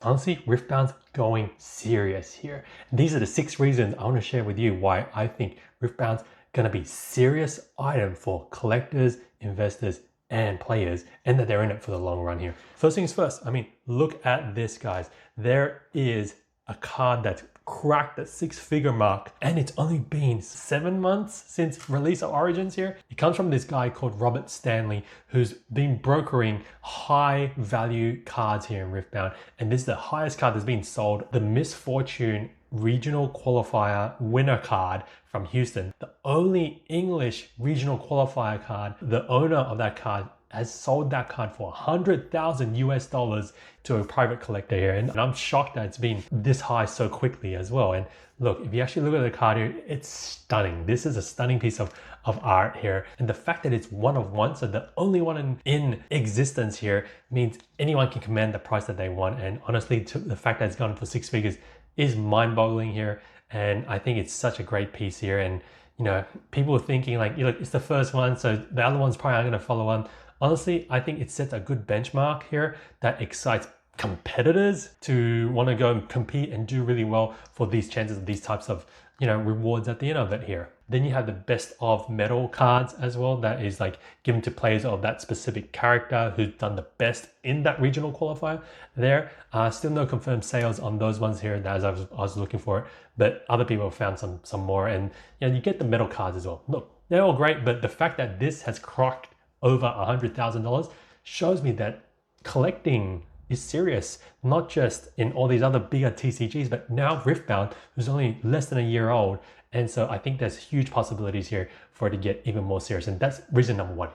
Honestly, Riftbound's going serious here. These are the 6 reasons I want to share with you why I think Riftbound's gonna be serious item for collectors, investors, and players, and that they're in it for the long run here. First things first, I mean, look at this, guys. There is a card that's cracked the 6-figure mark, and it's only been 7 months since release of Origins here. It comes from this guy called Robert Stanley, who's been brokering high value cards here in Riftbound, and this is the highest card that's been sold, the Misfortune Regional Qualifier winner card from Houston. The only English regional qualifier card. The owner of that card has sold that card for 100,000 US dollars to a private collector here. And I'm shocked that it's been this high so quickly as well. And look, if you actually look at the card here, it's stunning. This is a stunning piece of art here. And the fact that it's one of one, so the only one in existence here, means anyone can command the price that they want. And honestly, the fact that it's gone for 6 figures is mind-boggling here. And I think it's such a great piece here. And you know, people are thinking like, you know, it's the first one, so the other ones probably aren't going to follow on. Honestly, I think it sets a good benchmark here that excites competitors to want to go and compete and do really well for these chances of these types of, you know, rewards at the end of it here. Then you have the best of metal cards as well. That is like given to players of that specific character who's done the best in that regional qualifier there. Still no confirmed sales on those ones here as I was looking for it, but other people have found some more. And you know, you get the metal cards as well. Look, they're all great, but the fact that this has cracked over $100,000 shows me that collecting is serious, not just in all these other bigger TCGs, but now Riftbound, who's only less than a year old. And so I think there's huge possibilities here for it to get even more serious. And that's reason number 1.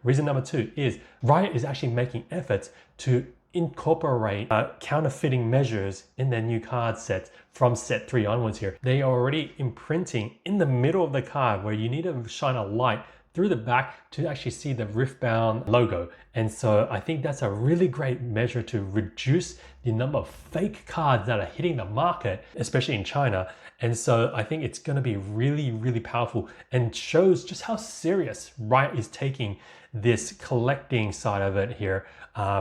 Reason number 2 is Riot is actually making efforts to incorporate counterfeiting measures in their new card sets from set 3 onwards here. They are already imprinting in the middle of the card where you need to shine a light through the back to actually see the Riftbound logo. And so I think that's a really great measure to reduce the number of fake cards that are hitting the market, especially in China. And so I think it's going to be really, really powerful and shows just how serious Riot is taking this collecting side of it here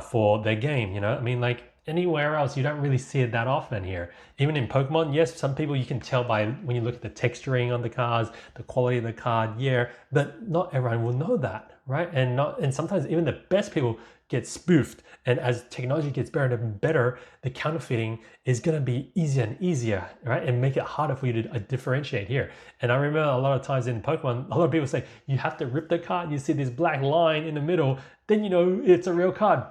for their game. You know, I mean, like, anywhere else you don't really see it that often here. Even in Pokemon, yes, some people you can tell by when you look at the texturing on the cards, the quality of the card, yeah, but not everyone will know that, right? And sometimes even the best people get spoofed. And as technology gets better and better, the counterfeiting is going to be easier and easier, right? And make it harder for you to differentiate here. And I remember a lot of times in Pokemon, a lot of people say, you have to rip the card, you see this black line in the middle, then you know it's a real card.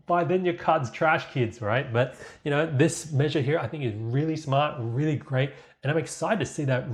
By then your card's trash, kids, right? But you know, this measure here I think is really smart, really great. And I'm excited to see that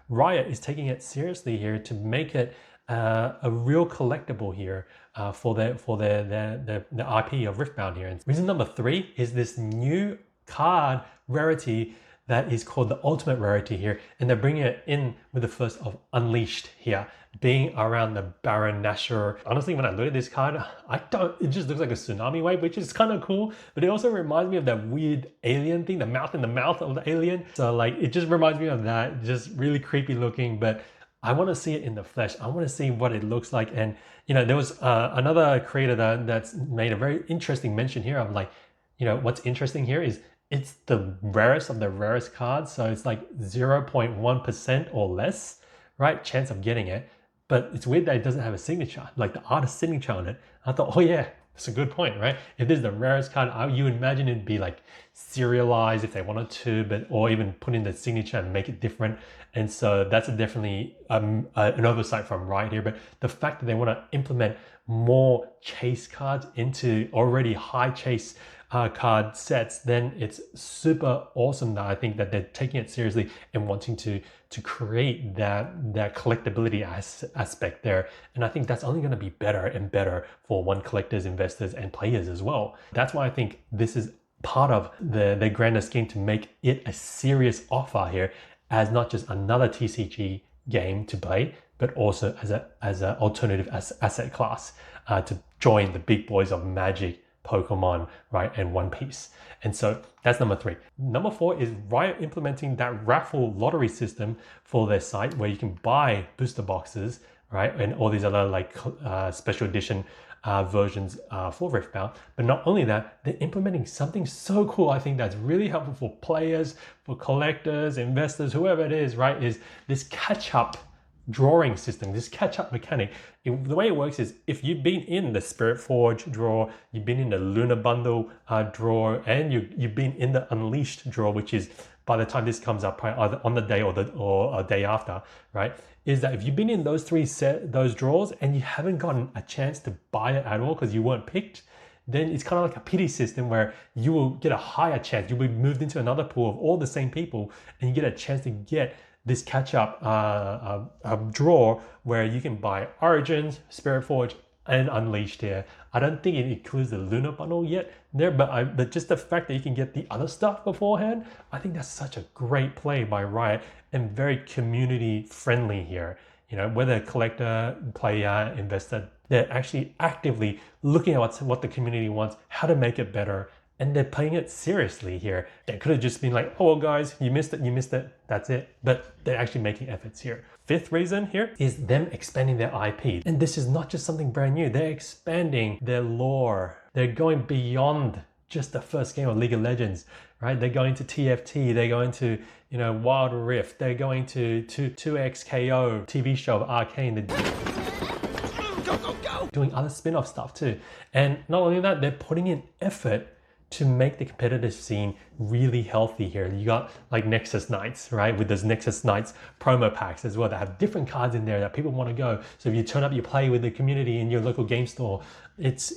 Riot is taking it seriously here to make it a real collectible here for the IP of Riftbound here. And reason number 3 is this new card Rarity that is called the Ultimate Rarity here, and they're bringing it in with the first of Unleashed here, being around the Baron Nashor. Honestly, when I look at this card, it just looks like a tsunami wave, which is kind of cool, but it also reminds me of that weird alien thing, the mouth in the mouth of the alien. So like, it just reminds me of that, just really creepy looking, but I want to see it in the flesh. I want to see what it looks like. And you know, there was another creator that's made a very interesting mention here of like, you know, what's interesting here is it's the rarest of the rarest cards. So it's like 0.1% or less, right? Chance of getting it. But it's weird that it doesn't have a signature, like the artist signature on it. I thought, oh yeah, that's a good point, right? If this is the rarest card, you imagine it'd be like serialized if they wanted to, but or even put in the signature and make it different. And so that's definitely an oversight from Riot here. But the fact that they want to implement more chase cards into already high chase card sets, then it's super awesome that I think that they're taking it seriously and wanting to create that collectability aspect there. And I think that's only going to be better and better for collectors, investors, and players as well. That's why I think this is part of the grander scheme to make it a serious offer here, as not just another TCG game to play, but also as an alternative asset class to join the big boys of Magic, Pokemon, right, and One Piece. And so that's number 3. Number 4 is Riot implementing that raffle lottery system for their site where you can buy booster boxes, right, and all these other like special edition versions for Riftbound. But not only that, they're implementing something so cool, I think that's really helpful for players, for collectors, investors, whoever it is, right? Is this catch-up drawing system, this catch-up mechanic. The way it works is if you've been in the Spirit Forge draw, you've been in the Lunar Bundle draw, and you've been in the Unleashed draw, which is by the time this comes up, probably either on the day or a day after, right? Is that if you've been in those those draws and you haven't gotten a chance to buy it at all because you weren't picked, then it's kind of like a pity system where you will get a higher chance. You'll be moved into another pool of all the same people, and you get a chance to get this catch-up draw where you can buy Origins, Spirit Forge, and Unleashed here. I don't think it includes the Lunar Bundle yet there, but just the fact that you can get the other stuff beforehand, I think that's such a great play by Riot and very community friendly here. You know, whether collector, player, investor, they're actually actively looking at what the community wants, how to make it better, and they're playing it seriously here. They could have just been like, oh, well, guys, you missed it, that's it. But they're actually making efforts here. Fifth reason here is them expanding their IP. And this is not just something brand new. They're expanding their lore. They're going beyond just the first game of League of Legends, right? They're going to TFT, they're going to, you know, Wild Rift, they're going to 2XKO, TV show of Arcane. Doing other spin-off stuff too. And not only that, they're putting in effort to make the competitive scene really healthy here. You got like Nexus Nights, right? With those Nexus Nights promo packs as well that have different cards in there that people want to go. So if you turn up, you play with the community in your local game store, it's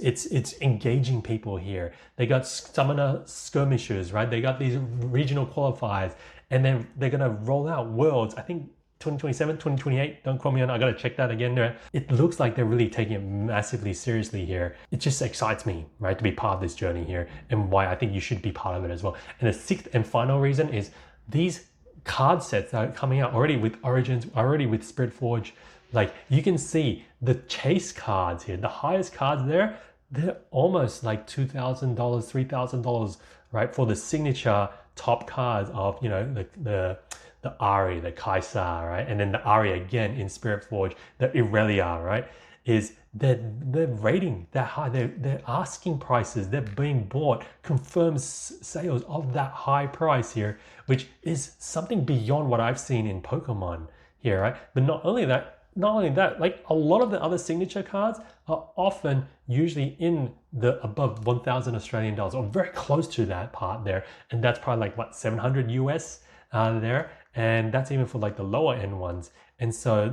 engaging people here. They got summoner skirmishes, right? They got these regional qualifiers, and then they're gonna roll out worlds. I think 2027, 2028, don't quote me on it, I gotta check that again there. It looks like they're really taking it massively seriously here. It just excites me, right, to be part of this journey here, and why I think you should be part of it as well. And the sixth and final reason is these card sets that are coming out already with Origins, already with Spirit Forge. Like, you can see the chase cards here, the highest cards there, they're almost like $2,000, $3,000, right, for the signature top cards of, you know, the Ari, the Kaisa, right? And then the Ari again in Spirit Forge, the Irelia, right? Is they're rating that high. They're asking prices. They're being bought. Confirmed sales of that high price here, which is something beyond what I've seen in Pokemon here, right? But not only that, like a lot of the other signature cards are often usually in the above 1,000 Australian dollars or very close to that part there. And that's probably like what, 700 US there. And that's even for like the lower end ones. And so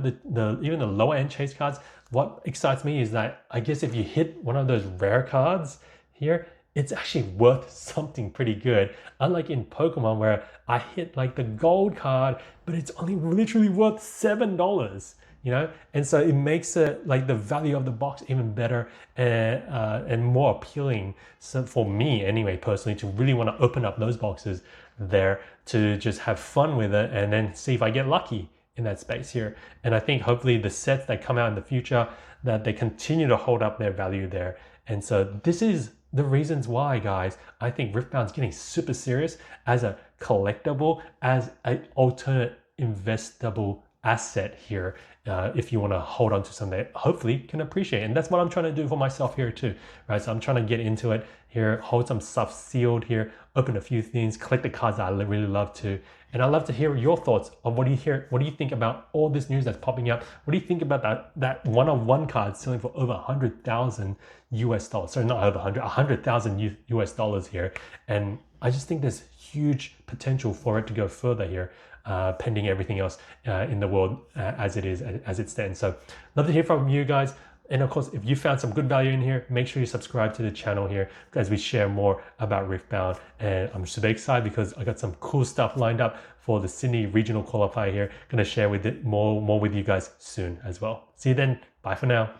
even the lower end chase cards, what excites me is that I guess if you hit one of those rare cards here, it's actually worth something pretty good. Unlike in Pokemon where I hit like the gold card, but it's only literally worth $7. You know, and so it makes it like the value of the box even better and more appealing. So for me, anyway, personally, to really want to open up those boxes there to just have fun with it and then see if I get lucky in that space here. And I think hopefully the sets that come out in the future, that they continue to hold up their value there. And so this is the reasons why, guys, I think Riftbound's getting super serious as a collectible, as an alternate investable asset here, if you want to hold on to something that hopefully can appreciate. And that's what I'm trying to do for myself here too, right? So I'm trying to get into it here, hold some stuff sealed here, open a few things, collect the cards that I really love to. And I'd love to hear your thoughts on what do you think about all this news that's popping up? What do you think about that one-of-one card selling for over 100,000 US dollars? Sorry, not over 100,000 US dollars here. And I just think there's huge potential for it to go further here. Pending everything else in the world as it stands. So love to hear from you guys. And of course, if you found some good value in here, make sure you subscribe to the channel here as we share more about Riftbound. And I'm super excited because I got some cool stuff lined up for the Sydney regional qualifier here. Gonna share more with you guys soon as well. See you then. Bye for now.